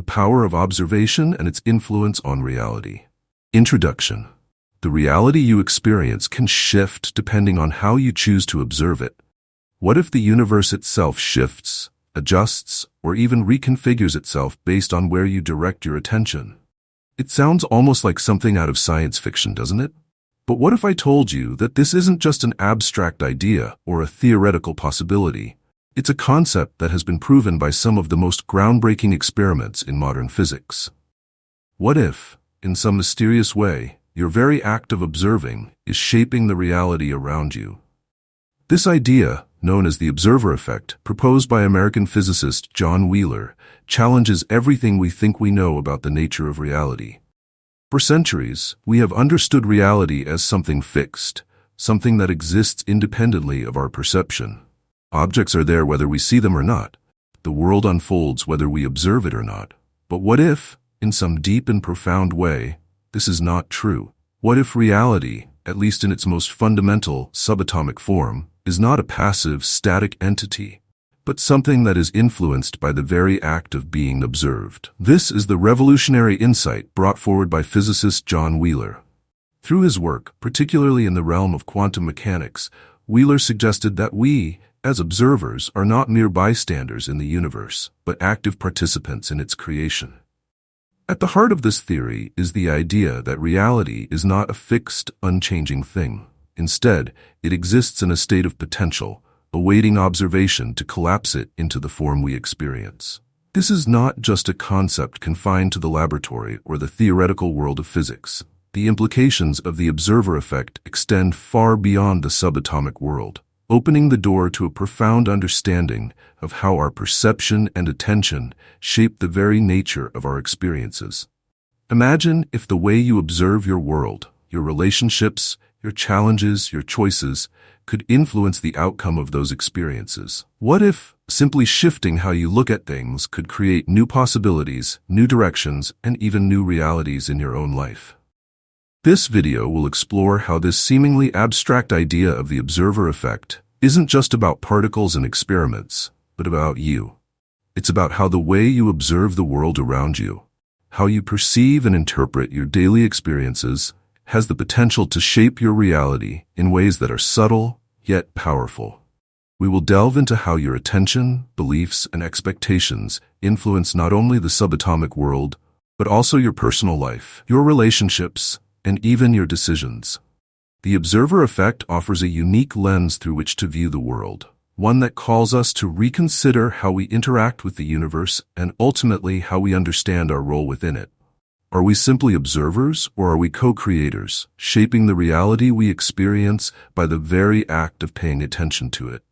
power of observation and its influence on reality. Introduction. The reality you experience can shift depending on how you choose to observe it. What if the universe itself shifts, adjusts, or even reconfigures itself based on where you direct your attention? It sounds almost like something out of science fiction, doesn't it? But what if I told you that this isn't just an abstract idea or a theoretical possibility? It's a concept that has been proven by some of the most groundbreaking experiments in modern physics. What if, in some mysterious way, your very act of observing is shaping the reality around you? This idea, known as the observer effect, proposed by American physicist John Wheeler, challenges everything we think we know about the nature of reality. For centuries, we have understood reality as something fixed, something that exists independently of our perception. Objects are there whether we see them or not. The world unfolds whether we observe it or not. But what if, in some deep and profound way, this is not true? What if reality, at least in its most fundamental, subatomic form, is not a passive, static entity, but something that is influenced by the very act of being observed? This is the revolutionary insight brought forward by physicist John Wheeler. Through his work, particularly in the realm of quantum mechanics, Wheeler suggested that we, as observers, are not mere bystanders in the universe, but active participants in its creation. At the heart of this theory is the idea that reality is not a fixed, unchanging thing. Instead, it exists in a state of potential, awaiting observation to collapse it into the form we experience. This is not just a concept confined to the laboratory or the theoretical world of physics. The implications of the observer effect extend far beyond the subatomic world, opening the door to a profound understanding of how our perception and attention shape the very nature of our experiences. Imagine if the way you observe your world, your relationships, your challenges, your choices, could influence the outcome of those experiences. What if simply shifting how you look at things could create new possibilities, new directions, and even new realities in your own life? This video will explore how this seemingly abstract idea of the observer effect isn't just about particles and experiments, but about you. It's about how the way you observe the world around you, how you perceive and interpret your daily experiences, has the potential to shape your reality in ways that are subtle, yet powerful. We will delve into how your attention, beliefs, and expectations influence not only the subatomic world, but also your personal life, your relationships, and even your decisions. The observer effect offers a unique lens through which to view the world, one that calls us to reconsider how we interact with the universe and ultimately how we understand our role within it. Are we simply observers, or are we co-creators, shaping the reality we experience by the very act of paying attention to it?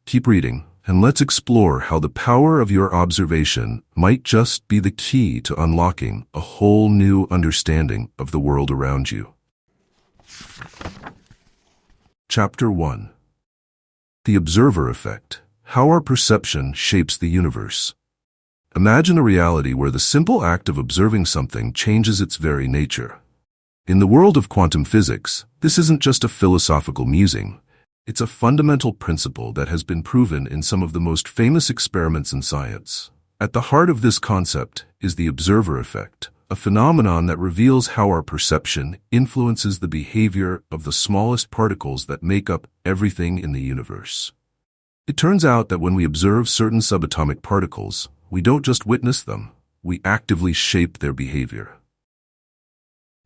Keep reading, and let's explore how the power of your observation might just be the key to unlocking a whole new understanding of the world around you. Chapter 1. The Observer Effect: How Our Perception Shapes the Universe. Imagine a reality where the simple act of observing something changes its very nature. In the world of quantum physics, this isn't just a philosophical musing. It's a fundamental principle that has been proven in some of the most famous experiments in science. At the heart of this concept is the observer effect, a phenomenon that reveals how our perception influences the behavior of the smallest particles that make up everything in the universe. It turns out that when we observe certain subatomic particles, we don't just witness them, we actively shape their behavior.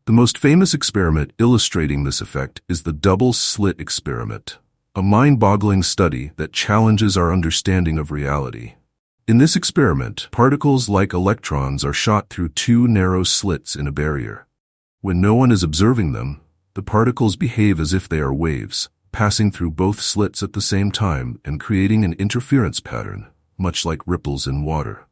The most famous experiment illustrating this effect is the double-slit experiment, a mind-boggling study that challenges our understanding of reality. In this experiment, particles like electrons are shot through two narrow slits in a barrier. When no one is observing them, the particles behave as if they are waves, passing through both slits at the same time and creating an interference pattern, much like ripples in water.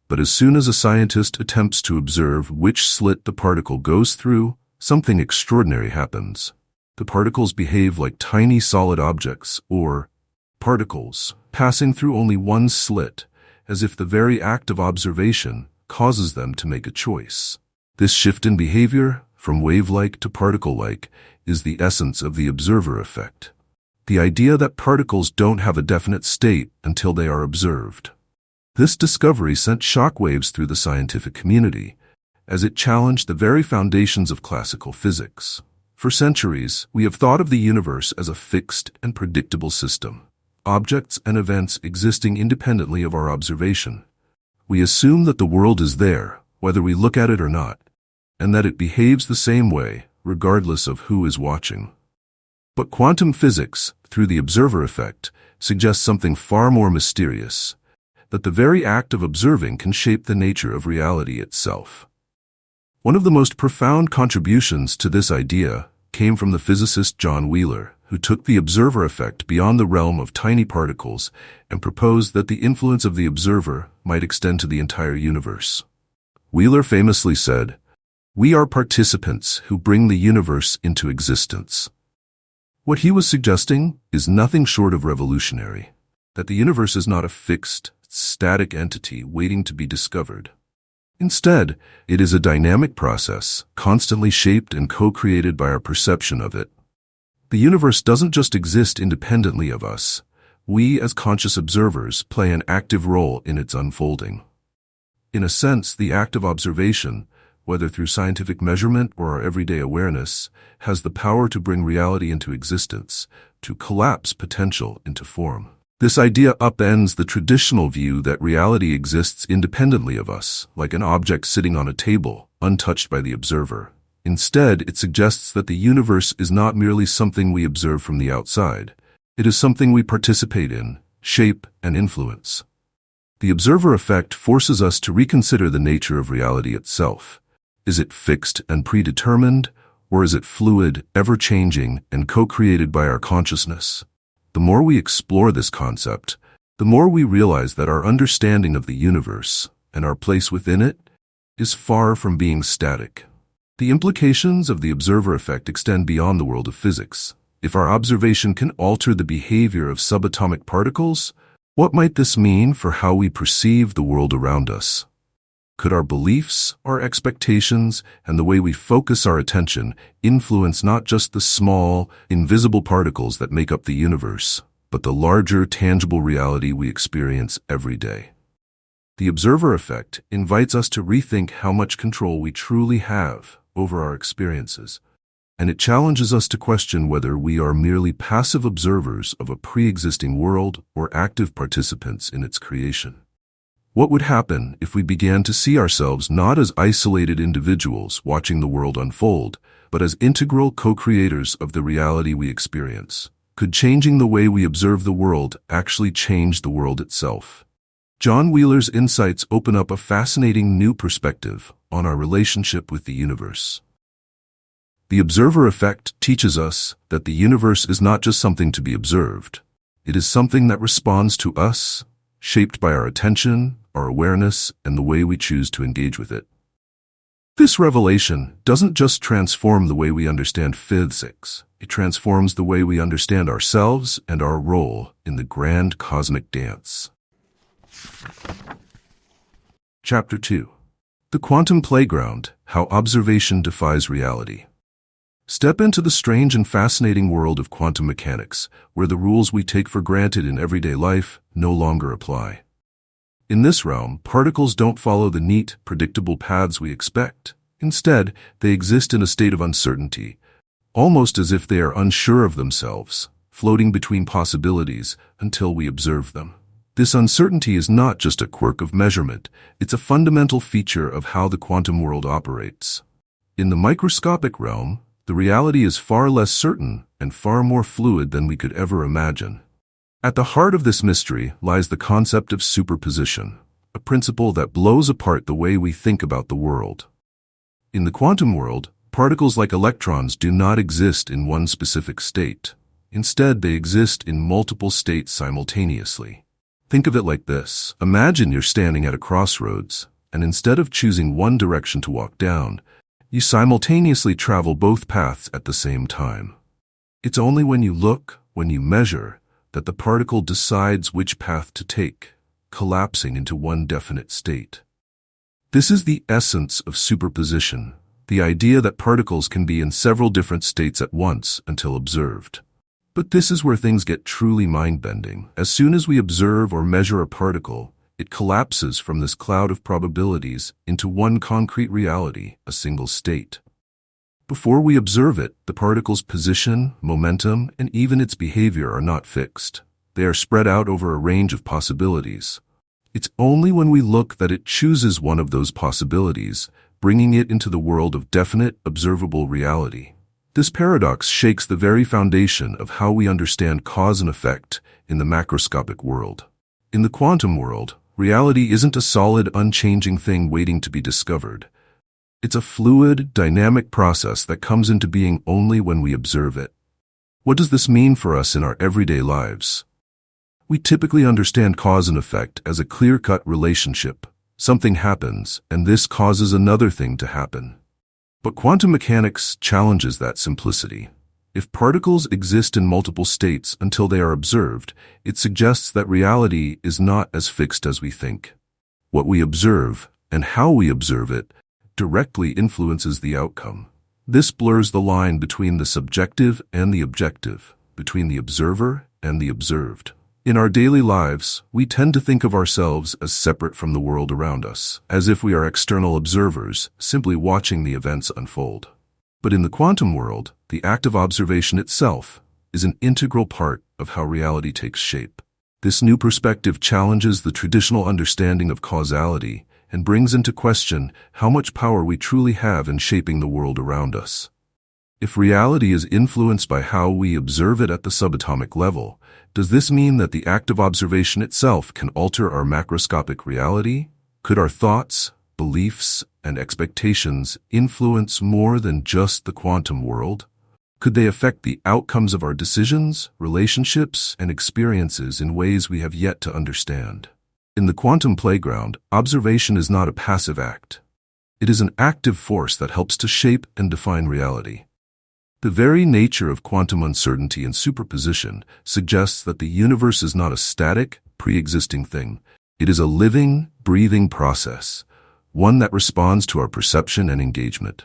But as soon as a scientist attempts to observe which slit the particle goes through, something extraordinary happens. The particles behave like tiny solid objects, or particles, passing through only one slit, as if the very act of observation causes them to make a choice. This shift in behavior, from wave-like to particle-like, is the essence of the observer effect. The idea that particles don't have a definite state until they are observed. This discovery sent shockwaves through the scientific community, as it challenged the very foundations of classical physics. For centuries, we have thought of the universe as a fixed and predictable system, objects and events existing independently of our observation. We assume that the world is there, whether we look at it or not, and that it behaves the same way, regardless of who is watching. But quantum physics, through the observer effect, suggests something far more mysterious, that the very act of observing can shape the nature of reality itself. One of the most profound contributions to this idea came from the physicist John Wheeler, who took the observer effect beyond the realm of tiny particles and proposed that the influence of the observer might extend to the entire universe. Wheeler famously said, "We are participants who bring the universe into existence." What he was suggesting is nothing short of revolutionary, that the universe is not a fixed, static entity waiting to be discovered. Instead, it is a dynamic process, constantly shaped and co-created by our perception of it. The universe doesn't just exist independently of us. We, as conscious observers, play an active role in its unfolding. In a sense, the act of observation, whether through scientific measurement or our everyday awareness, has the power to bring reality into existence, to collapse potential into form. This idea upends the traditional view that reality exists independently of us, like an object sitting on a table, untouched by the observer. Instead, it suggests that the universe is not merely something we observe from the outside. It is something we participate in, shape, and influence. The observer effect forces us to reconsider the nature of reality itself. Is it fixed and predetermined, or is it fluid, ever-changing, and co-created by our consciousness? The more we explore this concept, the more we realize that our understanding of the universe and our place within it is far from being static. The implications of the observer effect extend beyond the world of physics. If our observation can alter the behavior of subatomic particles, what might this mean for how we perceive the world around us? Could our beliefs, our expectations, and the way we focus our attention influence not just the small, invisible particles that make up the universe, but the larger, tangible reality we experience every day? The observer effect invites us to rethink how much control we truly have over our experiences, and it challenges us to question whether we are merely passive observers of a pre-existing world or active participants in its creation. What would happen if we began to see ourselves not as isolated individuals watching the world unfold, but as integral co-creators of the reality we experience? Could changing the way we observe the world actually change the world itself? John Wheeler's insights open up a fascinating new perspective on our relationship with the universe. The observer effect teaches us that the universe is not just something to be observed. It is something that responds to us, shaped by our attention, our awareness, and the way we choose to engage with it. This revelation doesn't just transform the way we understand physics, it transforms the way we understand ourselves and our role in the grand cosmic dance. Chapter 2. The Quantum Playground: How Observation Defies Reality. Step into the strange and fascinating world of quantum mechanics, where the rules we take for granted in everyday life no longer apply. In this realm, particles don't follow the neat, predictable paths we expect. Instead, they exist in a state of uncertainty, almost as if they are unsure of themselves, floating between possibilities until we observe them. This uncertainty is not just a quirk of measurement, it's a fundamental feature of how the quantum world operates. In the microscopic realm, the reality is far less certain and far more fluid than we could ever imagine. At the heart of this mystery lies the concept of superposition, a principle that blows apart the way we think about the world. In the quantum world, particles like electrons do not exist in one specific state. Instead, they exist in multiple states simultaneously. Think of it like this. Imagine you're standing at a crossroads, and instead of choosing one direction to walk down, you simultaneously travel both paths at the same time. It's only when you look, when you measure, that the particle decides which path to take, collapsing into one definite state. This is the essence of superposition, the idea that particles can be in several different states at once until observed. But this is where things get truly mind-bending. As soon as we observe or measure a particle, it collapses from this cloud of probabilities into one concrete reality, a single state. Before we observe it, the particle's position, momentum, and even its behavior are not fixed. They are spread out over a range of possibilities. It's only when we look that it chooses one of those possibilities, bringing it into the world of definite, observable reality. This paradox shakes the very foundation of how we understand cause and effect in the macroscopic world. In the quantum world, reality isn't a solid, unchanging thing waiting to be discovered. It's a fluid, dynamic process that comes into being only when we observe it. What does this mean for us in our everyday lives? We typically understand cause and effect as a clear-cut relationship. Something happens, and this causes another thing to happen. But quantum mechanics challenges that simplicity. If particles exist in multiple states until they are observed, it suggests that reality is not as fixed as we think. What we observe, and how we observe it, directly influences the outcome. This blurs the line between the subjective and the objective, between the observer and the observed. In our daily lives, we tend to think of ourselves as separate from the world around us, as if we are external observers, simply watching the events unfold. But in the quantum world, the act of observation itself is an integral part of how reality takes shape. This new perspective challenges the traditional understanding of causality and brings into question how much power we truly have in shaping the world around us. If reality is influenced by how we observe it at the subatomic level, does this mean that the act of observation itself can alter our macroscopic reality? Could our thoughts, beliefs, and expectations influence more than just the quantum world? Could they affect the outcomes of our decisions, relationships, and experiences in ways we have yet to understand? In the quantum playground, observation is not a passive act. It is an active force that helps to shape and define reality. The very nature of quantum uncertainty and superposition suggests that the universe is not a static, pre-existing thing. It is a living, breathing process, one that responds to our perception and engagement.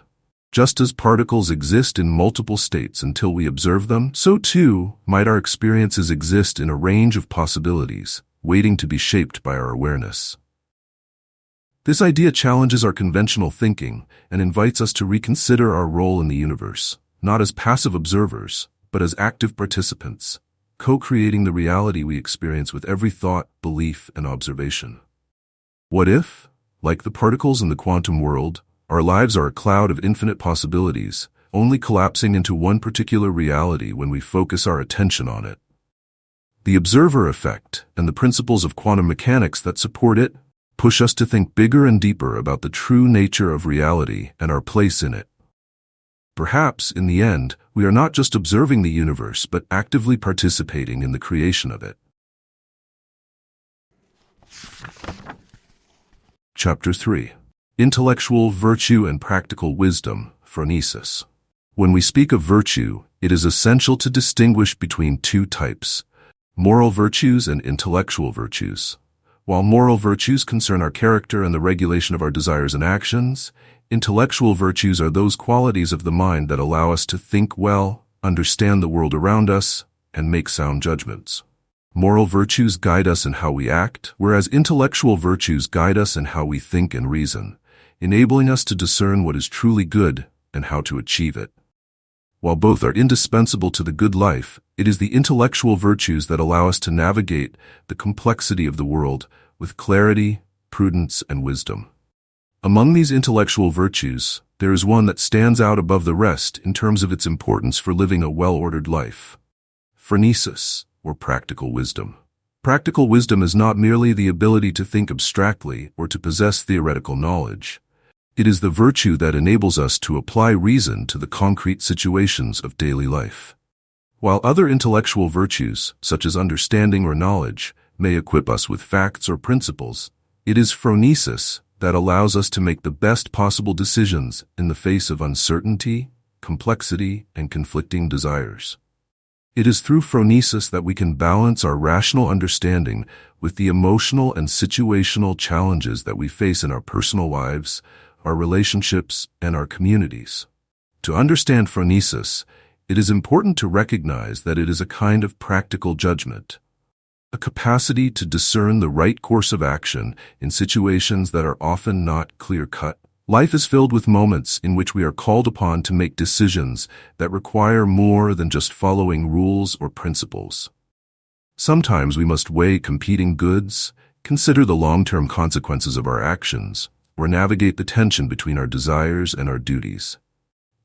Just as particles exist in multiple states until we observe them, so too might our experiences exist in a range of possibilities, waiting to be shaped by our awareness. This idea challenges our conventional thinking and invites us to reconsider our role in the universe, not as passive observers, but as active participants, co-creating the reality we experience with every thought, belief, and observation. What if, like the particles in the quantum world, our lives are a cloud of infinite possibilities, only collapsing into one particular reality when we focus our attention on it? The observer effect and the principles of quantum mechanics that support it push us to think bigger and deeper about the true nature of reality and our place in it. Perhaps, in the end, we are not just observing the universe, but actively participating in the creation of it. Chapter 3. Intellectual Virtue and Practical Wisdom, Phronesis. When we speak of virtue, it is essential to distinguish between two types: moral virtues and intellectual virtues. While moral virtues concern our character and the regulation of our desires and actions, intellectual virtues are those qualities of the mind that allow us to think well, understand the world around us, and make sound judgments. Moral virtues guide us in how we act, whereas intellectual virtues guide us in how we think and reason, enabling us to discern what is truly good and how to achieve it. While both are indispensable to the good life, it is the intellectual virtues that allow us to navigate the complexity of the world with clarity, prudence, and wisdom. Among these intellectual virtues, there is one that stands out above the rest in terms of its importance for living a well-ordered life: phronesis, or practical wisdom. Practical wisdom is not merely the ability to think abstractly or to possess theoretical knowledge. It is the virtue that enables us to apply reason to the concrete situations of daily life. While other intellectual virtues, such as understanding or knowledge, may equip us with facts or principles, it is phronesis that allows us to make the best possible decisions in the face of uncertainty, complexity, and conflicting desires. It is through phronesis that we can balance our rational understanding with the emotional and situational challenges that we face in our personal lives, our relationships, and our communities. To understand phronesis, it is important to recognize that it is a kind of practical judgment. a capacity to discern the right course of action in situations that are often not clear-cut. Life is filled with moments in which we are called upon to make decisions that require more than just following rules or principles. Sometimes we must weigh competing goods, consider the long-term consequences of our actions, or navigate the tension between our desires and our duties.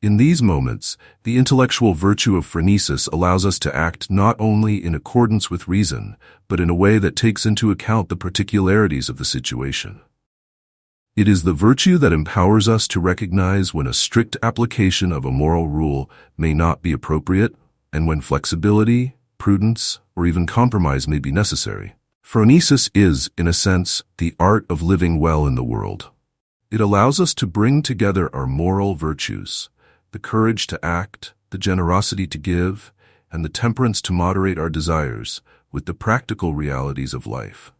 In these moments, the intellectual virtue of phronesis allows us to act not only in accordance with reason, but in a way that takes into account the particularities of the situation. It is the virtue that empowers us to recognize when a strict application of a moral rule may not be appropriate, and when flexibility, prudence, or even compromise may be necessary. Phronesis is, in a sense, the art of living well in the world. It allows us to bring together our moral virtues, the courage to act, the generosity to give, and the temperance to moderate our desires, with the practical realities of life.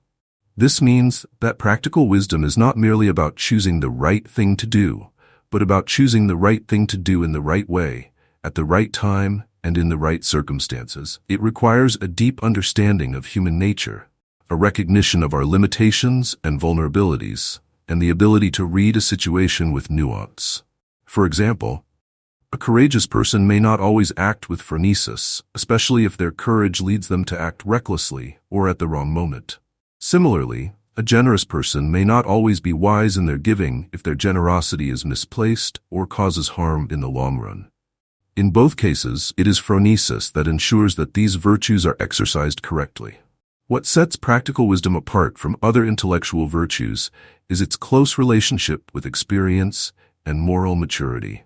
This means that practical wisdom is not merely about choosing the right thing to do, but about choosing the right thing to do in the right way, at the right time, and in the right circumstances. It requires a deep understanding of human nature, a recognition of our limitations and vulnerabilities, and the ability to read a situation with nuance. For example, a courageous person may not always act with phronesis, especially if their courage leads them to act recklessly or at the wrong moment. Similarly, a generous person may not always be wise in their giving if their generosity is misplaced or causes harm in the long run. In both cases, it is phronesis that ensures that these virtues are exercised correctly. What sets practical wisdom apart from other intellectual virtues is its close relationship with experience and moral maturity.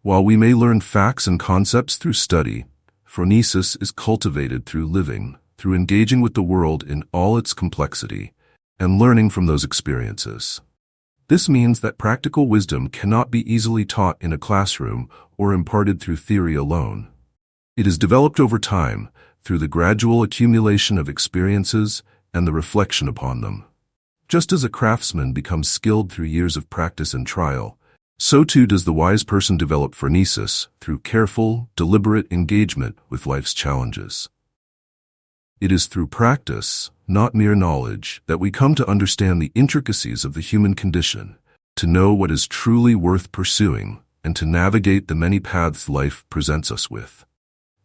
While we may learn facts and concepts through study, phronesis is cultivated through living, through engaging with the world in all its complexity, and learning from those experiences. This means that practical wisdom cannot be easily taught in a classroom or imparted through theory alone. It is developed over time, through the gradual accumulation of experiences and the reflection upon them. Just as a craftsman becomes skilled through years of practice and trial, so too does the wise person develop phronesis through careful, deliberate engagement with life's challenges. It is through practice, not mere knowledge, that we come to understand the intricacies of the human condition, to know what is truly worth pursuing, and to navigate the many paths life presents us with.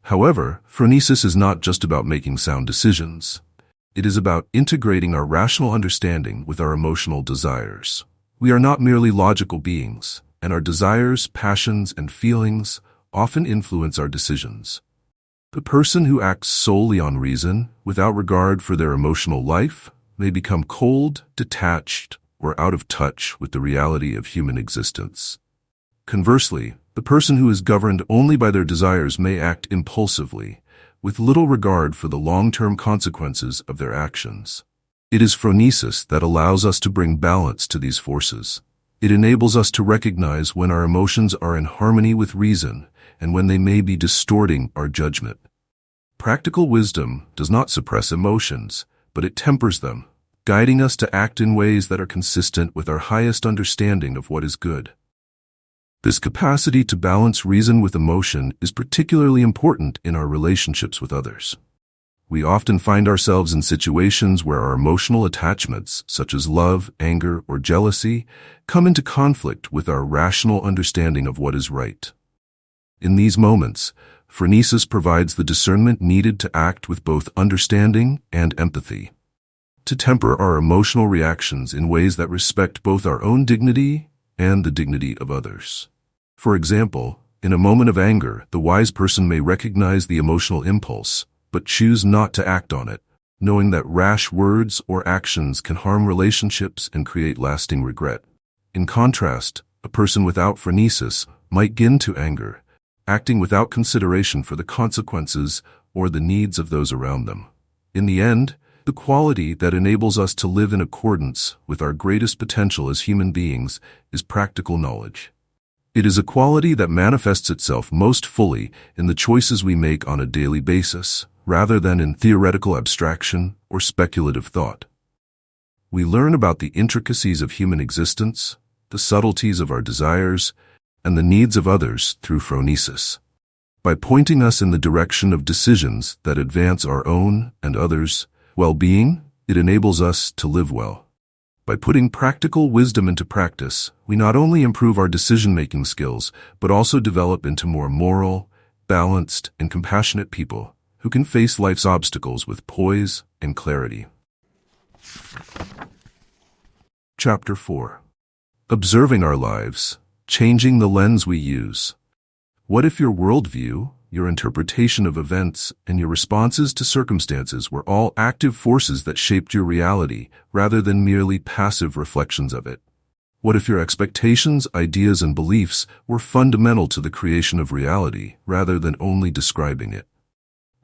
However, phronesis is not just about making sound decisions. It is about integrating our rational understanding with our emotional desires. We are not merely logical beings, and our desires, passions, and feelings often influence our decisions. The person who acts solely on reason, without regard for their emotional life, may become cold, detached, or out of touch with the reality of human existence. Conversely, the person who is governed only by their desires may act impulsively, with little regard for the long-term consequences of their actions. It is phronesis that allows us to bring balance to these forces. It enables us to recognize when our emotions are in harmony with reason and when they may be distorting our judgment. Practical wisdom does not suppress emotions, but it tempers them, guiding us to act in ways that are consistent with our highest understanding of what is good. This capacity to balance reason with emotion is particularly important in our relationships with others. We often find ourselves in situations where our emotional attachments, such as love, anger, or jealousy, come into conflict with our rational understanding of what is right. In these moments, phronesis provides the discernment needed to act with both understanding and empathy, to temper our emotional reactions in ways that respect both our own dignity and the dignity of others. For example, in a moment of anger, the wise person may recognize the emotional impulse, but choose not to act on it, knowing that rash words or actions can harm relationships and create lasting regret. In contrast, a person without phronesis might give in to anger, acting without consideration for the consequences or the needs of those around them. In the end, the quality that enables us to live in accordance with our greatest potential as human beings is practical knowledge. It is a quality that manifests itself most fully in the choices we make on a daily basis, rather than in theoretical abstraction or speculative thought. We learn about the intricacies of human existence, the subtleties of our desires, and the needs of others through phronesis. By pointing us in the direction of decisions that advance our own and others, Well-being, it enables us to live well. By putting practical wisdom into practice, we not only improve our decision-making skills, but also develop into more moral, balanced, and compassionate people who can face life's obstacles with poise and clarity. Chapter 4. Observing our lives, changing the lens we use. What if your worldview, your interpretation of events, and your responses to circumstances were all active forces that shaped your reality, rather than merely passive reflections of it? What if your expectations, ideas, and beliefs were fundamental to the creation of reality, rather than only describing it?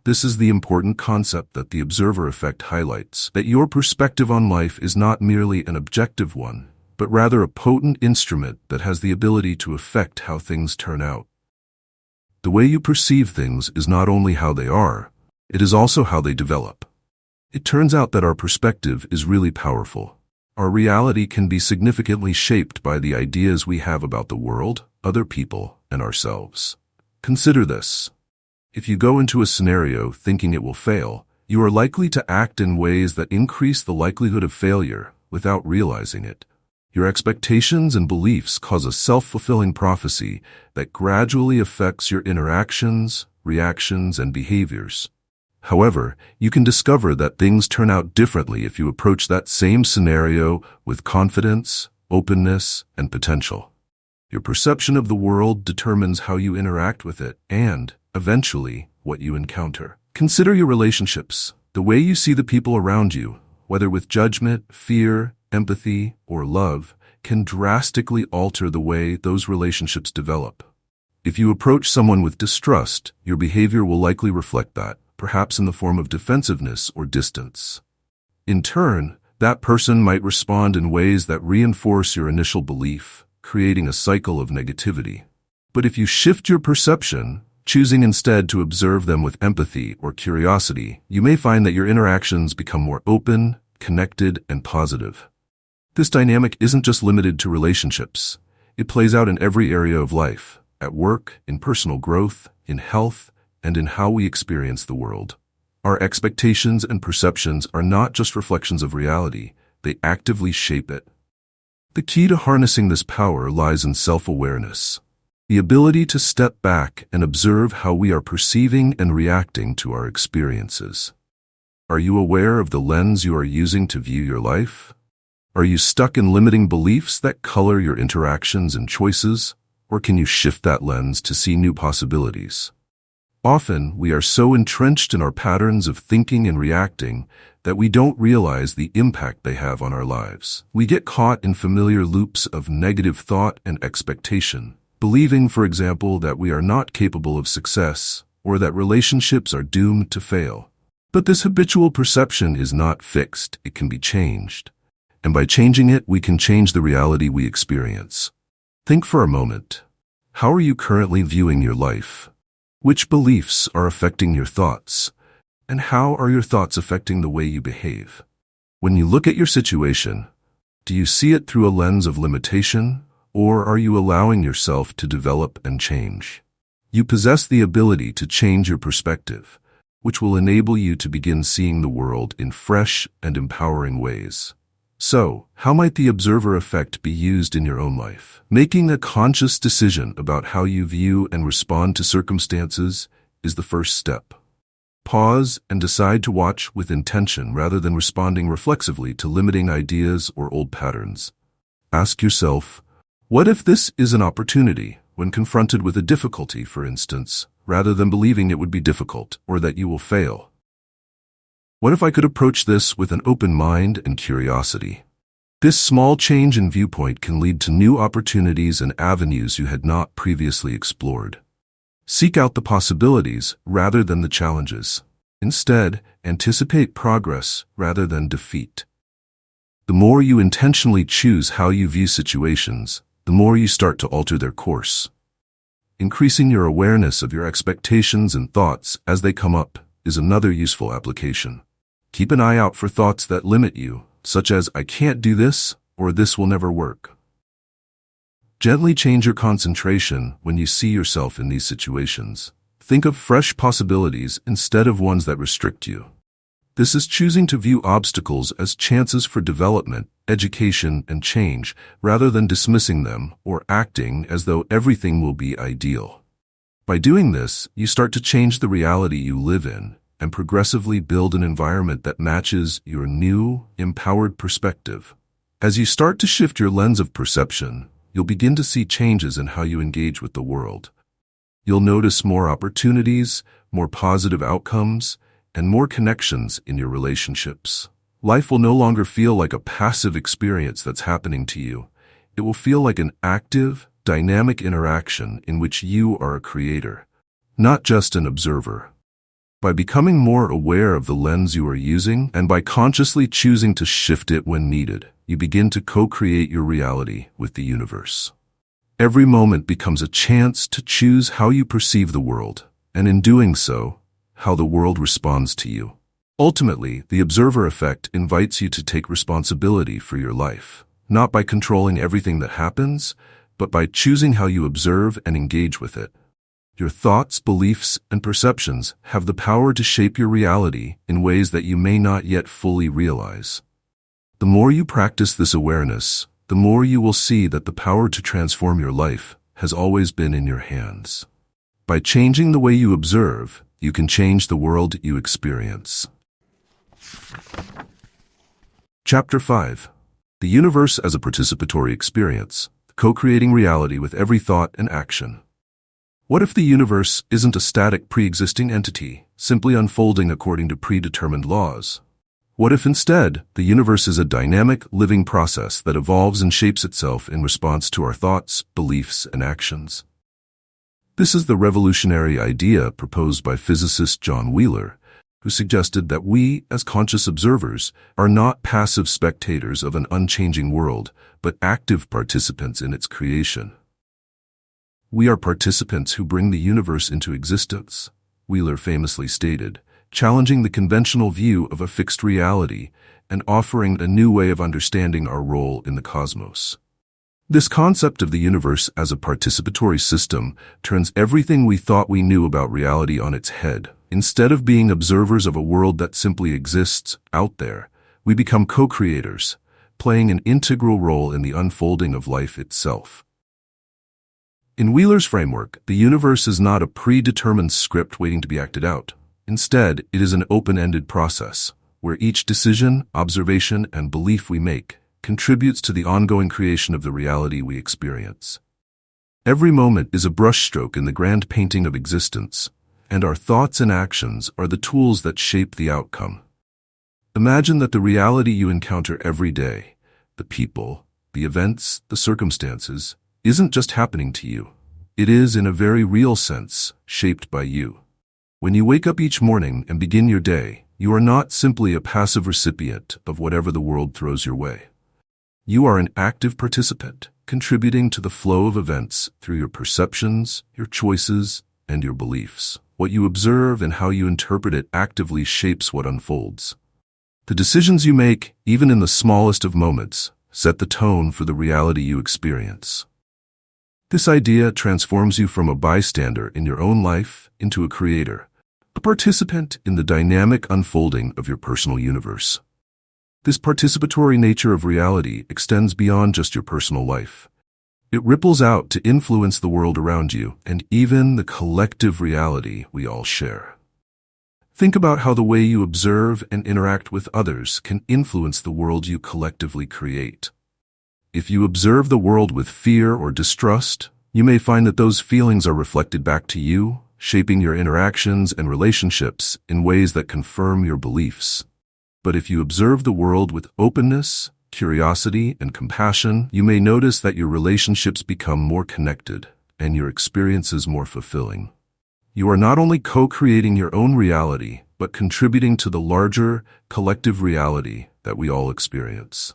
This is the important concept that the observer effect highlights, that your perspective on life is not merely an objective one, but rather a potent instrument that has the ability to affect how things turn out. The way you perceive things is not only how they are, it is also how they develop. It turns out that our perspective is really powerful. Our reality can be significantly shaped by the ideas we have about the world, other people, and ourselves. Consider this. If you go into a scenario thinking it will fail, you are likely to act in ways that increase the likelihood of failure without realizing it. Your expectations and beliefs cause a self-fulfilling prophecy that gradually affects your interactions, reactions, and behaviors. However, you can discover that things turn out differently if you approach that same scenario with confidence, openness, and potential. Your perception of the world determines how you interact with it and, eventually, what you encounter. Consider your relationships. The way you see the people around you, whether with judgment, fear, empathy, or love, can drastically alter the way those relationships develop. If you approach someone with distrust, your behavior will likely reflect that, perhaps in the form of defensiveness or distance. In turn, that person might respond in ways that reinforce your initial belief, creating a cycle of negativity. But if you shift your perception, choosing instead to observe them with empathy or curiosity, you may find that your interactions become more open, connected, and positive. This dynamic isn't just limited to relationships. It plays out in every area of life, at work, in personal growth, in health, and in how we experience the world. Our expectations and perceptions are not just reflections of reality, they actively shape it. The key to harnessing this power lies in self-awareness, the ability to step back and observe how we are perceiving and reacting to our experiences. Are you aware of the lens you are using to view your life? Are you stuck in limiting beliefs that color your interactions and choices, or can you shift that lens to see new possibilities? Often, we are so entrenched in our patterns of thinking and reacting that we don't realize the impact they have on our lives. We get caught in familiar loops of negative thought and expectation, believing, for example, that we are not capable of success or that relationships are doomed to fail. But this habitual perception is not fixed, it can be changed. And by changing it, we can change the reality we experience. Think for a moment. How are you currently viewing your life? Which beliefs are affecting your thoughts? And how are your thoughts affecting the way you behave? When you look at your situation, do you see it through a lens of limitation, or are you allowing yourself to develop and change? You possess the ability to change your perspective, which will enable you to begin seeing the world in fresh and empowering ways. So, how might the observer effect be used in your own life? Making a conscious decision about how you view and respond to circumstances is the first step. Pause and decide to watch with intention rather than responding reflexively to limiting ideas or old patterns. Ask yourself, what if this is an opportunity when confronted with a difficulty, for instance, rather than believing it would be difficult or that you will fail? What if I could approach this with an open mind and curiosity? This small change in viewpoint can lead to new opportunities and avenues you had not previously explored. Seek out the possibilities rather than the challenges. Instead, anticipate progress rather than defeat. The more you intentionally choose how you view situations, the more you start to alter their course. Increasing your awareness of your expectations and thoughts as they come up is another useful application. Keep an eye out for thoughts that limit you, such as "I can't do this" or "this will never work." Gently change your concentration when you see yourself in these situations. Think of fresh possibilities instead of ones that restrict you. This is choosing to view obstacles as chances for development, education, and change, rather than dismissing them or acting as though everything will be ideal. By doing this, you start to change the reality you live in and progressively build an environment that matches your new, empowered perspective. As you start to shift your lens of perception, you'll begin to see changes in how you engage with the world. You'll notice more opportunities, more positive outcomes, and more connections in your relationships. Life will no longer feel like a passive experience that's happening to you. It will feel like an active, dynamic interaction in which you are a creator, not just an observer. By becoming more aware of the lens you are using and by consciously choosing to shift it when needed, you begin to co-create your reality with the universe. Every moment becomes a chance to choose how you perceive the world, and in doing so, how the world responds to you. Ultimately, the observer effect invites you to take responsibility for your life, not by controlling everything that happens, but by choosing how you observe and engage with it. Your thoughts, beliefs, and perceptions have the power to shape your reality in ways that you may not yet fully realize. The more you practice this awareness, the more you will see that the power to transform your life has always been in your hands. By changing the way you observe, you can change the world you experience. Chapter 5. The Universe as a Participatory Experience, Co-Creating Reality with Every Thought and Action. What if the universe isn't a static pre-existing entity, simply unfolding according to predetermined laws? What if instead, the universe is a dynamic, living process that evolves and shapes itself in response to our thoughts, beliefs, and actions? This is the revolutionary idea proposed by physicist John Wheeler, who suggested that we, as conscious observers, are not passive spectators of an unchanging world, but active participants in its creation. We are participants who bring the universe into existence, Wheeler famously stated, challenging the conventional view of a fixed reality and offering a new way of understanding our role in the cosmos. This concept of the universe as a participatory system turns everything we thought we knew about reality on its head. Instead of being observers of a world that simply exists out there, we become co-creators, playing an integral role in the unfolding of life itself. In Wheeler's framework, the universe is not a predetermined script waiting to be acted out. Instead, it is an open-ended process, where each decision, observation, and belief we make contributes to the ongoing creation of the reality we experience. Every moment is a brushstroke in the grand painting of existence, and our thoughts and actions are the tools that shape the outcome. Imagine that the reality you encounter every day, the people, the events, the circumstances, isn't just happening to you. It is, in a very real sense, shaped by you. When you wake up each morning and begin your day, you are not simply a passive recipient of whatever the world throws your way. You are an active participant, contributing to the flow of events through your perceptions, your choices, and your beliefs. What you observe and how you interpret it actively shapes what unfolds. The decisions you make, even in the smallest of moments, set the tone for the reality you experience. This idea transforms you from a bystander in your own life into a creator, a participant in the dynamic unfolding of your personal universe. This participatory nature of reality extends beyond just your personal life. It ripples out to influence the world around you and even the collective reality we all share. Think about how the way you observe and interact with others can influence the world you collectively create. If you observe the world with fear or distrust, you may find that those feelings are reflected back to you, shaping your interactions and relationships in ways that confirm your beliefs. But if you observe the world with openness, curiosity, and compassion, you may notice that your relationships become more connected and your experiences more fulfilling. You are not only co-creating your own reality, but contributing to the larger, collective reality that we all experience.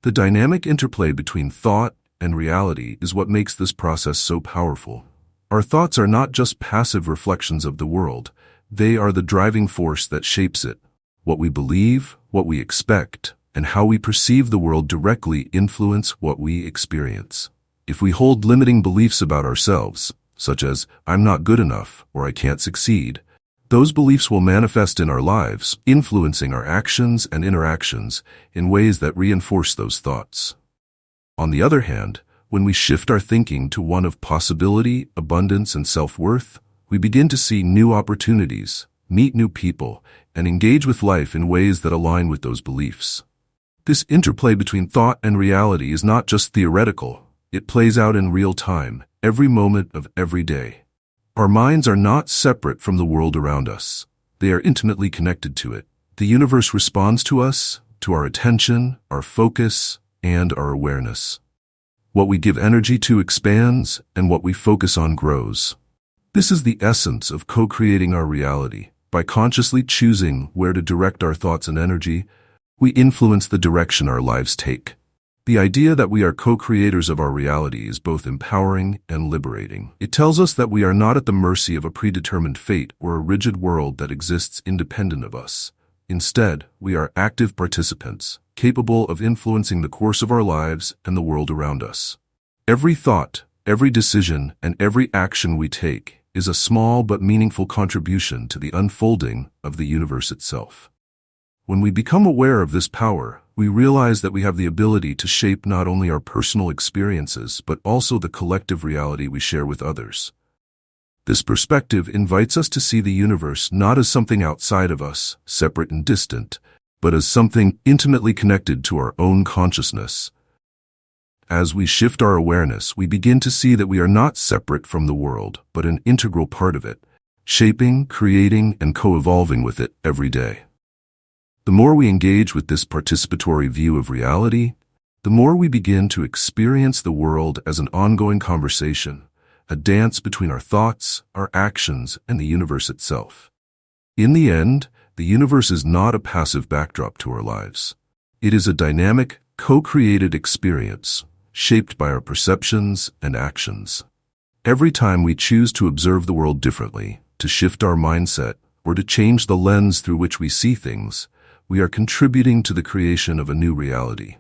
The dynamic interplay between thought and reality is what makes this process so powerful. Our thoughts are not just passive reflections of the world, they are the driving force that shapes it. What we believe, what we expect, and how we perceive the world directly influence what we experience. If we hold limiting beliefs about ourselves, such as, "I'm not good enough," or "I can't succeed," Those beliefs will manifest in our lives, influencing our actions and interactions in ways that reinforce those thoughts. On the other hand, when we shift our thinking to one of possibility, abundance, and self-worth, we begin to see new opportunities, meet new people, and engage with life in ways that align with those beliefs. This interplay between thought and reality is not just theoretical, it plays out in real time, every moment of every day. Our minds are not separate from the world around us. They are intimately connected to it. The universe responds to us, to our attention, our focus, and our awareness. What we give energy to expands, and what we focus on grows. This is the essence of co-creating our reality. By consciously choosing where to direct our thoughts and energy, we influence the direction our lives take. The idea that we are co-creators of our reality is both empowering and liberating. It tells us that we are not at the mercy of a predetermined fate or a rigid world that exists independent of us. Instead, we are active participants, capable of influencing the course of our lives and the world around us. Every thought, every decision, and every action we take is a small but meaningful contribution to the unfolding of the universe itself. When we become aware of this power, we realize that we have the ability to shape not only our personal experiences, but also the collective reality we share with others. This perspective invites us to see the universe not as something outside of us, separate and distant, but as something intimately connected to our own consciousness. As we shift our awareness, we begin to see that we are not separate from the world, but an integral part of it, shaping, creating, and co-evolving with it every day. The more we engage with this participatory view of reality, the more we begin to experience the world as an ongoing conversation, a dance between our thoughts, our actions, and the universe itself. In the end, the universe is not a passive backdrop to our lives. It is a dynamic, co-created experience, shaped by our perceptions and actions. Every time we choose to observe the world differently, to shift our mindset, or to change the lens through which we see things, we are contributing to the creation of a new reality.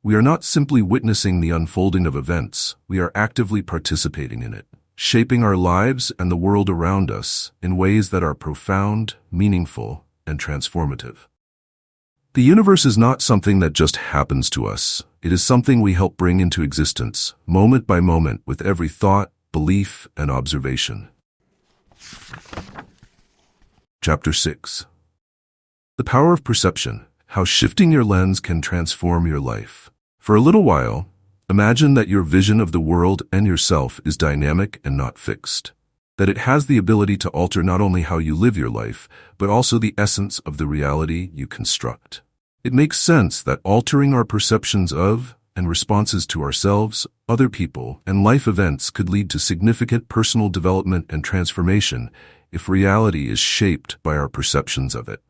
We are not simply witnessing the unfolding of events, we are actively participating in it, shaping our lives and the world around us in ways that are profound, meaningful, and transformative. The universe is not something that just happens to us. It is something we help bring into existence, moment by moment, with every thought, belief, and observation. Chapter 6. The power of perception, how shifting your lens can transform your life. For a little while, imagine that your vision of the world and yourself is dynamic and not fixed. That it has the ability to alter not only how you live your life, but also the essence of the reality you construct. It makes sense that altering our perceptions of and responses to ourselves, other people, and life events could lead to significant personal development and transformation if reality is shaped by our perceptions of it.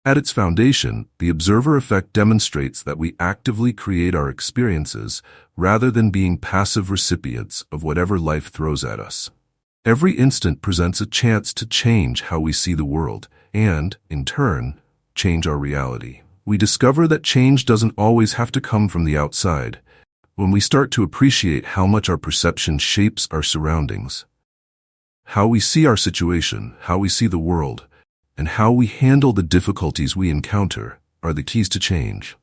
At its foundation, the observer effect demonstrates that we actively create our experiences rather than being passive recipients of whatever life throws at us. Every instant presents a chance to change how we see the world and, in turn, change our reality. We discover that change doesn't always have to come from the outside. When we start to appreciate how much our perception shapes our surroundings, how we see our situation, how we see the world, and how we handle the difficulties we encounter are the keys to change.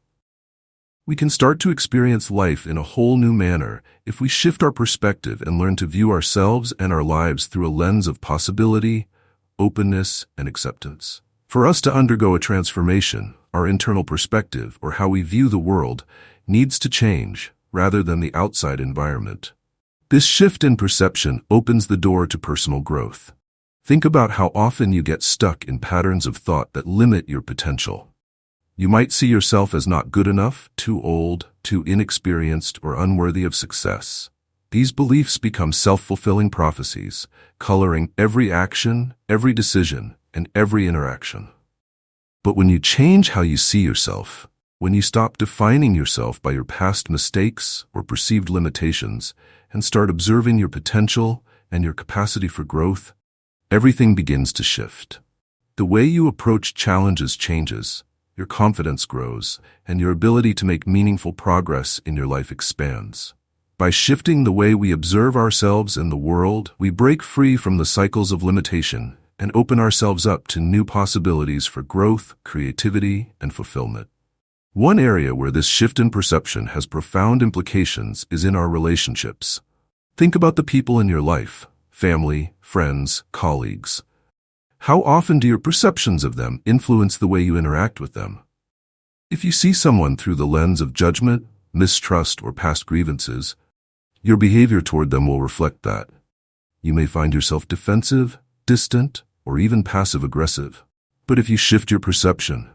We can start to experience life in a whole new manner if we shift our perspective and learn to view ourselves and our lives through a lens of possibility, openness, and acceptance. For us to undergo a transformation, our internal perspective, or how we view the world, needs to change rather than the outside environment. This shift in perception opens the door to personal growth. Think about how often you get stuck in patterns of thought that limit your potential. You might see yourself as not good enough, too old, too inexperienced, or unworthy of success. These beliefs become self-fulfilling prophecies, coloring every action, every decision, and every interaction. But when you change how you see yourself, when you stop defining yourself by your past mistakes or perceived limitations and start observing your potential and your capacity for growth, everything begins to shift. The way you approach challenges changes, your confidence grows, and your ability to make meaningful progress in your life expands. By shifting the way we observe ourselves and the world, we break free from the cycles of limitation and open ourselves up to new possibilities for growth, creativity, and fulfillment. One area where this shift in perception has profound implications is in our relationships. Think about the people in your life, family, friends, colleagues. How often do your perceptions of them influence the way you interact with them? If you see someone through the lens of judgment, mistrust, or past grievances, your behavior toward them will reflect that. You may find yourself defensive, distant, or even passive-aggressive. But if you shift your perception,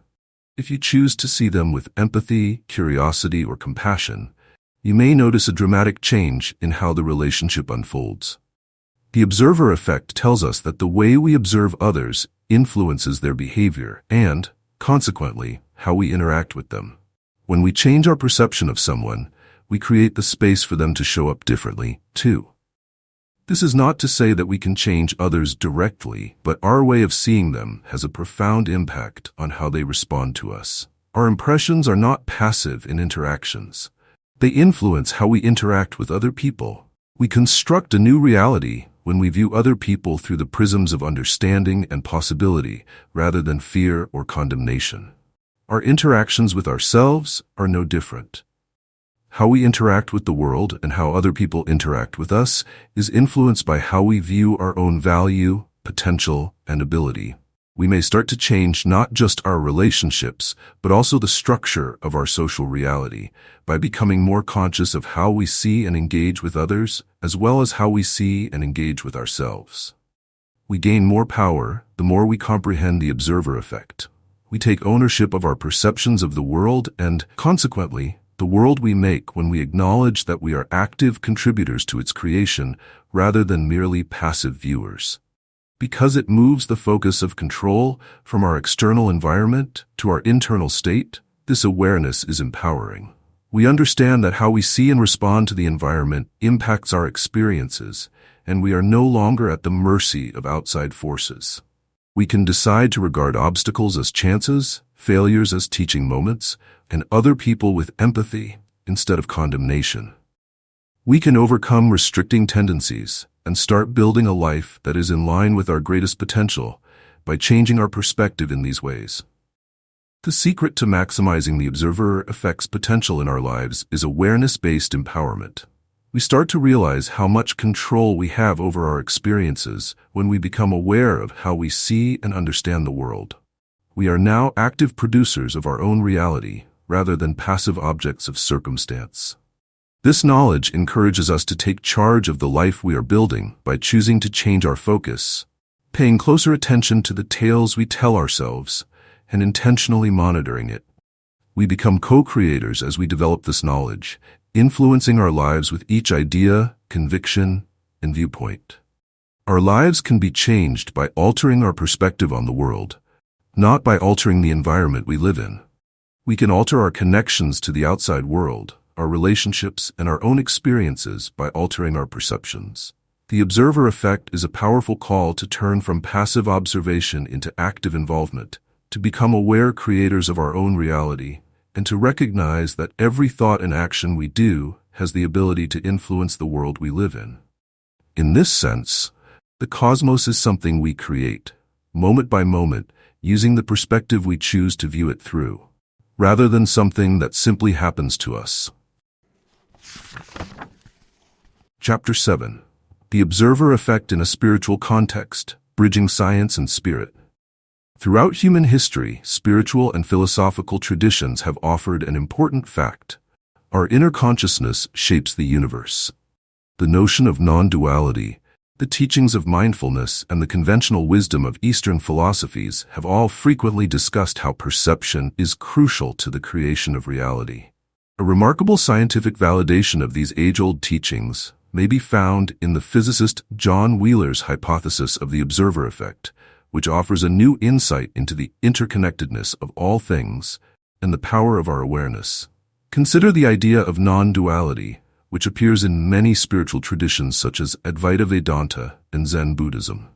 if you choose to see them with empathy, curiosity, or compassion, you may notice a dramatic change in how the relationship unfolds. The observer effect tells us that the way we observe others influences their behavior and, consequently, how we interact with them. When we change our perception of someone, we create the space for them to show up differently, too. This is not to say that we can change others directly, but our way of seeing them has a profound impact on how they respond to us. Our impressions are not passive in interactions. They influence how we interact with other people. We construct a new reality when we view other people through the prisms of understanding and possibility rather than fear or condemnation. Our interactions with ourselves are no different. How we interact with the world and how other people interact with us is influenced by how we view our own value, potential, and ability. We may start to change not just our relationships, but also the structure of our social reality by becoming more conscious of how we see and engage with others, as well as how we see and engage with ourselves. We gain more power the more we comprehend the observer effect. We take ownership of our perceptions of the world and, consequently, the world we make when we acknowledge that we are active contributors to its creation rather than merely passive viewers. Because it moves the focus of control from our external environment to our internal state, this awareness is empowering. We understand that how we see and respond to the environment impacts our experiences, and we are no longer at the mercy of outside forces. We can decide to regard obstacles as chances, failures as teaching moments, and other people with empathy instead of condemnation. We can overcome restricting tendencies and start building a life that is in line with our greatest potential by changing our perspective in these ways. The secret to maximizing the observer effect's potential in our lives is awareness-based empowerment. We start to realize how much control we have over our experiences when we become aware of how we see and understand the world. We are now active producers of our own reality, rather than passive objects of circumstance. This knowledge encourages us to take charge of the life we are building by choosing to change our focus, paying closer attention to the tales we tell ourselves, and intentionally monitoring it. We become co-creators as we develop this knowledge, influencing our lives with each idea, conviction, and viewpoint. Our lives can be changed by altering our perspective on the world, not by altering the environment we live in. We can alter our connections to the outside world, our relationships, and our own experiences by altering our perceptions. The observer effect is a powerful call to turn from passive observation into active involvement, to become aware creators of our own reality, and to recognize that every thought and action we do has the ability to influence the world we live in. In this sense, the cosmos is something we create, moment by moment, using the perspective we choose to view it through, rather than something that simply happens to us. Chapter 7. The Observer Effect in a Spiritual Context, Bridging Science and Spirit. Throughout human history, spiritual and philosophical traditions have offered an important fact. Our inner consciousness shapes the universe. The notion of non-duality, the teachings of mindfulness, and the conventional wisdom of Eastern philosophies have all frequently discussed how perception is crucial to the creation of reality. A remarkable scientific validation of these age-old teachings may be found in the physicist John Wheeler's hypothesis of the observer effect, which offers a new insight into the interconnectedness of all things and the power of our awareness. Consider the idea of non-duality, which appears in many spiritual traditions such as Advaita Vedanta and Zen Buddhism.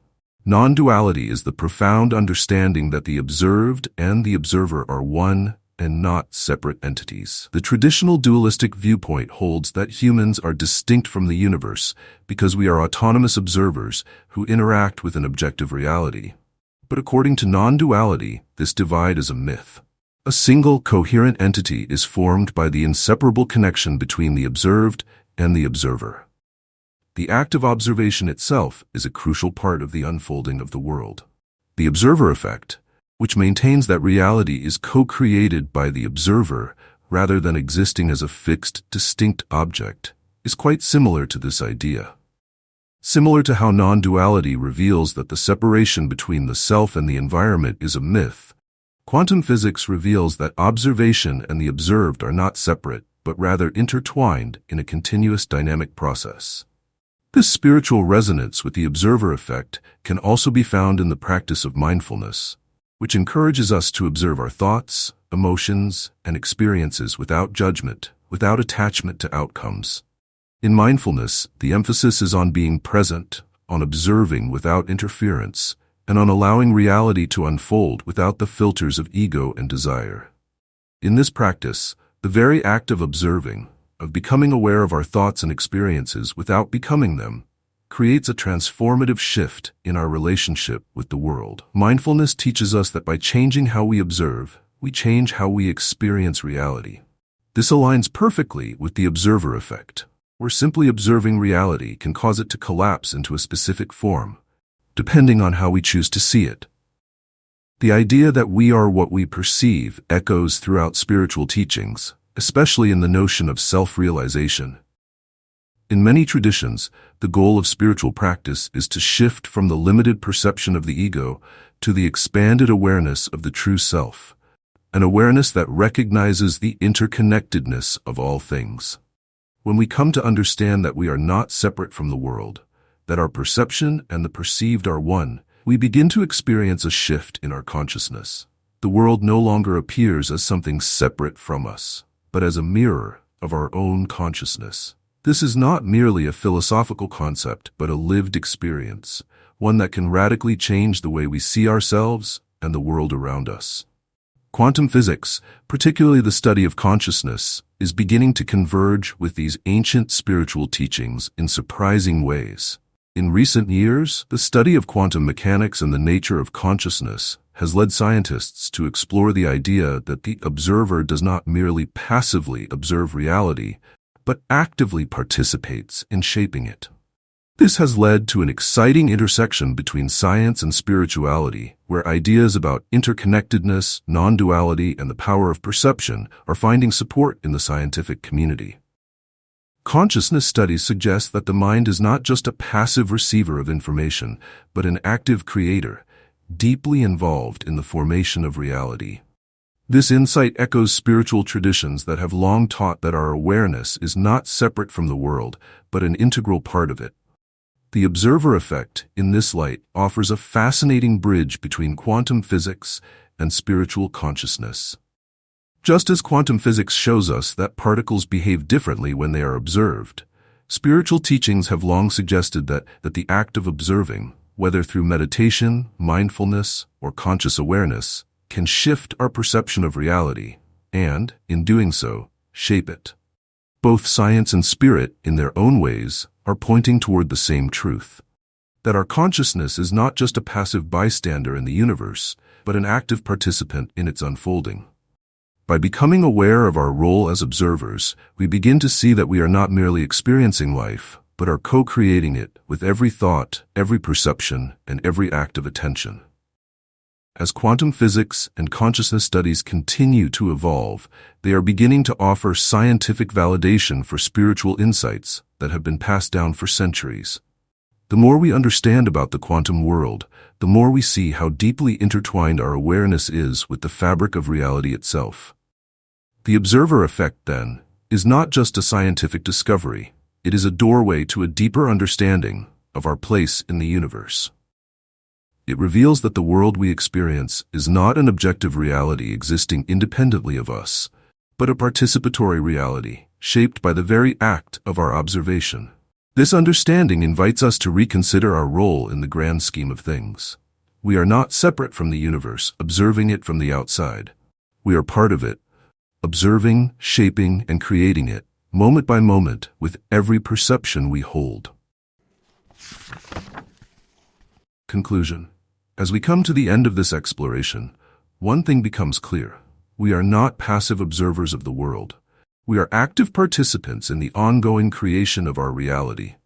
Non-duality is the profound understanding that the observed and the observer are one and not separate entities. The traditional dualistic viewpoint holds that humans are distinct from the universe because we are autonomous observers who interact with an objective reality. But according to non-duality, this divide is a myth. A single, coherent entity is formed by the inseparable connection between the observed and the observer. The act of observation itself is a crucial part of the unfolding of the world. The observer effect, which maintains that reality is co-created by the observer rather than existing as a fixed, distinct object, is quite similar to this idea. Similar to how non-duality reveals that the separation between the self and the environment is a myth, quantum physics reveals that observation and the observed are not separate, but rather intertwined in a continuous dynamic process. This spiritual resonance with the observer effect can also be found in the practice of mindfulness, which encourages us to observe our thoughts, emotions, and experiences without judgment, without attachment to outcomes. In mindfulness, the emphasis is on being present, on observing without interference, and on allowing reality to unfold without the filters of ego and desire. In this practice, the very act of observing, of becoming aware of our thoughts and experiences without becoming them, creates a transformative shift in our relationship with the world. Mindfulness teaches us that by changing how we observe, we change how we experience reality. This aligns perfectly with the observer effect, where simply observing reality can cause it to collapse into a specific form, depending on how we choose to see it. The idea that we are what we perceive echoes throughout spiritual teachings, especially in the notion of self-realization. In many traditions, the goal of spiritual practice is to shift from the limited perception of the ego to the expanded awareness of the true self, an awareness that recognizes the interconnectedness of all things. When we come to understand that we are not separate from the world, that our perception and the perceived are one, we begin to experience a shift in our consciousness. The world no longer appears as something separate from us, but as a mirror of our own consciousness. This is not merely a philosophical concept, but a lived experience, one that can radically change the way we see ourselves and the world around us. Quantum physics, particularly the study of consciousness, is beginning to converge with these ancient spiritual teachings in surprising ways. In recent years, the study of quantum mechanics and the nature of consciousness has led scientists to explore the idea that the observer does not merely passively observe reality, but actively participates in shaping it. This has led to an exciting intersection between science and spirituality, where ideas about interconnectedness, non-duality, and the power of perception are finding support in the scientific community. Consciousness studies suggest that the mind is not just a passive receiver of information, but an active creator, deeply involved in the formation of reality. This insight echoes spiritual traditions that have long taught that our awareness is not separate from the world, but an integral part of it. The observer effect, in this light, offers a fascinating bridge between quantum physics and spiritual consciousness. Just as quantum physics shows us that particles behave differently when they are observed, spiritual teachings have long suggested that the act of observing, whether through meditation, mindfulness, or conscious awareness, can shift our perception of reality and, in doing so, shape it. Both science and spirit, in their own ways, are pointing toward the same truth, that our consciousness is not just a passive bystander in the universe, but an active participant in its unfolding. By becoming aware of our role as observers, we begin to see that we are not merely experiencing life, but are co-creating it with every thought, every perception, and every act of attention. As quantum physics and consciousness studies continue to evolve, they are beginning to offer scientific validation for spiritual insights that have been passed down for centuries. The more we understand about the quantum world, the more we see how deeply intertwined our awareness is with the fabric of reality itself. The observer effect, then, is not just a scientific discovery. It is a doorway to a deeper understanding of our place in the universe. It reveals that the world we experience is not an objective reality existing independently of us, but a participatory reality shaped by the very act of our observation. This understanding invites us to reconsider our role in the grand scheme of things. We are not separate from the universe, observing it from the outside. We are part of it, observing, shaping, and creating it, moment by moment, with every perception we hold. Conclusion. As we come to the end of this exploration, one thing becomes clear. We are not passive observers of the world. We are active participants in the ongoing creation of our reality.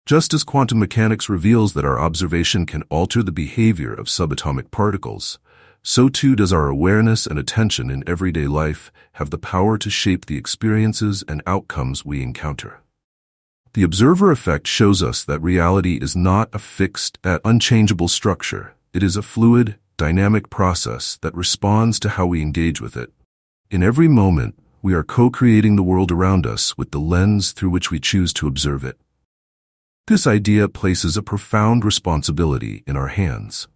Just as quantum mechanics reveals that our observation can alter the behavior of subatomic particles, so too does our awareness and attention in everyday life have the power to shape the experiences and outcomes we encounter. The observer effect shows us that reality is not a fixed, unchangeable structure. It is a fluid, dynamic process that responds to how we engage with it. In every moment, we are co-creating the world around us with the lens through which we choose to observe it. This idea places a profound responsibility in our hands.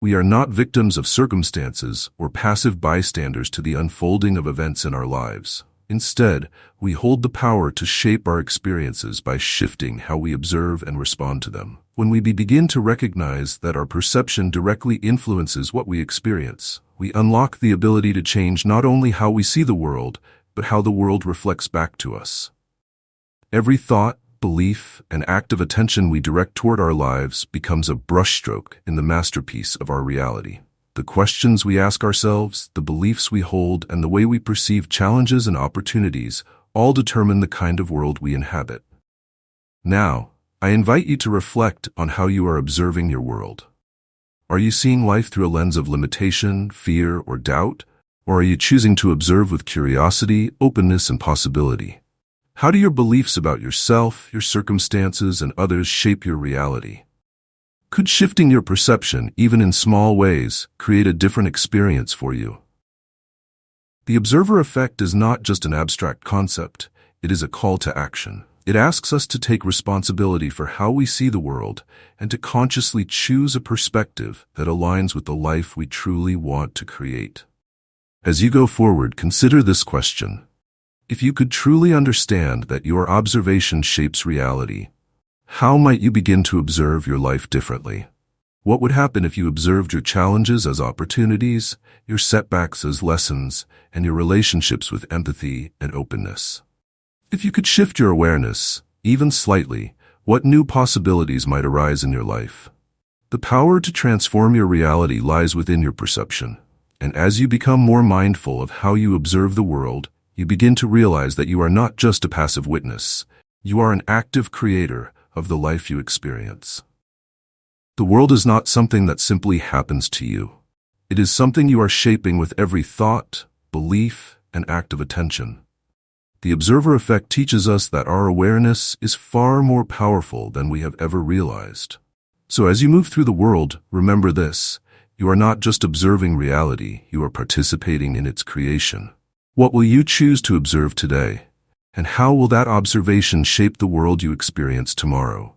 We are not victims of circumstances or passive bystanders to the unfolding of events in our lives. Instead, we hold the power to shape our experiences by shifting how we observe and respond to them. When we begin to recognize that our perception directly influences what we experience, we unlock the ability to change not only how we see the world, but how the world reflects back to us. Every thought, belief, and act of attention we direct toward our lives becomes a brushstroke in the masterpiece of our reality. The questions we ask ourselves, the beliefs we hold, and the way we perceive challenges and opportunities all determine the kind of world we inhabit. Now, I invite you to reflect on how you are observing your world. Are you seeing life through a lens of limitation, fear, or doubt? Or are you choosing to observe with curiosity, openness, and possibility? How do your beliefs about yourself, your circumstances, and others shape your reality? Could shifting your perception, even in small ways, create a different experience for you? The observer effect is not just an abstract concept, it is a call to action. It asks us to take responsibility for how we see the world and to consciously choose a perspective that aligns with the life we truly want to create. As you go forward, consider this question. If you could truly understand that your observation shapes reality, how might you begin to observe your life differently? What would happen if you observed your challenges as opportunities, your setbacks as lessons, and your relationships with empathy and openness? If you could shift your awareness, even slightly, what new possibilities might arise in your life? The power to transform your reality lies within your perception, and as you become more mindful of how you observe the world, you begin to realize that you are not just a passive witness. You are an active creator of the life you experience. The world is not something that simply happens to you. It is something you are shaping with every thought, belief, and act of attention. The observer effect teaches us that our awareness is far more powerful than we have ever realized. So as you move through the world, remember this: you are not just observing reality, you are participating in its creation. What will you choose to observe today? And how will that observation shape the world you experience tomorrow?